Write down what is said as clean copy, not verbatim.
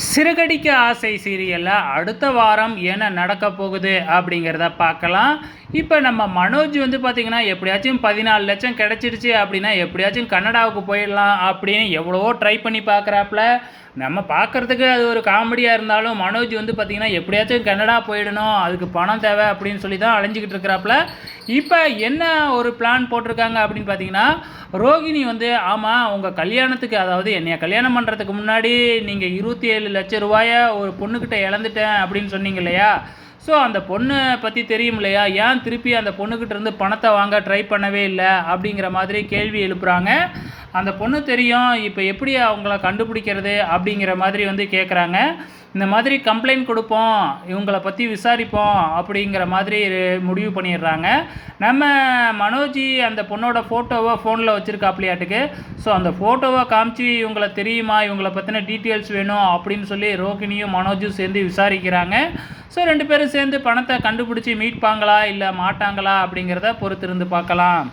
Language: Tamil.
சிறகடிக்க ஆசை சீரியலில் அடுத்த வாரம் என்ன நடக்க போகுது அப்படிங்கிறத பார்க்கலாம். இப்போ நம்ம மனோஜ் வந்து பார்த்திங்கன்னா எப்படியாச்சும் 14 லட்சம் கிடச்சிடுச்சு அப்படின்னா எப்படியாச்சும் கன்னடாவுக்கு போயிடலாம் அப்படின்னு எவ்வளவோ ட்ரை பண்ணி பார்க்குறாப்புல. நம்ம பார்க்குறதுக்கு அது ஒரு காமெடியாக இருந்தாலும் மனோஜ் வந்து பார்த்திங்கன்னா எப்படியாச்சும் கன்னடா போயிடணும், அதுக்கு பணம் தேவை அப்படின்னு சொல்லி தான் அலைஞ்சிக்கிட்டு இருக்கிறாப்புல. இப்போ என்ன ஒரு பிளான் போட்டிருக்காங்க அப்படின்னு பார்த்தீங்கன்னா, ரோகிணி வந்து ஆமாம் உங்கள் கல்யாணத்துக்கு, அதாவது என்னைய கல்யாணம் பண்ணுறதுக்கு முன்னாடி நீங்கள் 27 லட்சம் ரூபாய ஒரு பொண்ணுக்கிட்ட இழந்துட்டேன் அப்படின்னு சொன்னீங்க இல்லையா? ஸோ அந்த பொண்ணை பற்றி தெரியும் இல்லையா, ஏன் திருப்பி அந்த பொண்ணுக்கிட்ட இருந்து பணத்தை வாங்க ட்ரை பண்ணவே இல்லை அப்படிங்கிற மாதிரி கேள்வி எழுப்புகிறாங்க. அந்த பொண்ணு தெரியும், இப்போ எப்படி அவங்கள கண்டுபிடிக்கிறது அப்படிங்கிற மாதிரி வந்து கேட்குறாங்க. இந்த மாதிரி கம்ப்ளைண்ட் கொடுப்போம், இவங்கள பற்றி விசாரிப்போம் அப்படிங்கிற மாதிரி முடிவு பண்ணிடுறாங்க. நம்ம மனோஜி அந்த பொண்ணோட ஃபோட்டோவை ஃபோனில் வச்சுருக்காப்லையாட்டுக்கு. ஸோ அந்த ஃபோட்டோவை காமிச்சு இவங்கள தெரியுமா, இவங்கள பற்றின டீட்டெயில்ஸ் வேணும் அப்படின்னு சொல்லி ரோகிணியும் மனோஜும் சேர்ந்து விசாரிக்கிறாங்க. ஸோ 2 பேரும் சேர்ந்து பணத்தை கண்டுபிடிச்சி மீட்பாங்களா இல்லை மாட்டாங்களா அப்படிங்கிறத பொறுத்திருந்து பார்க்கலாம்.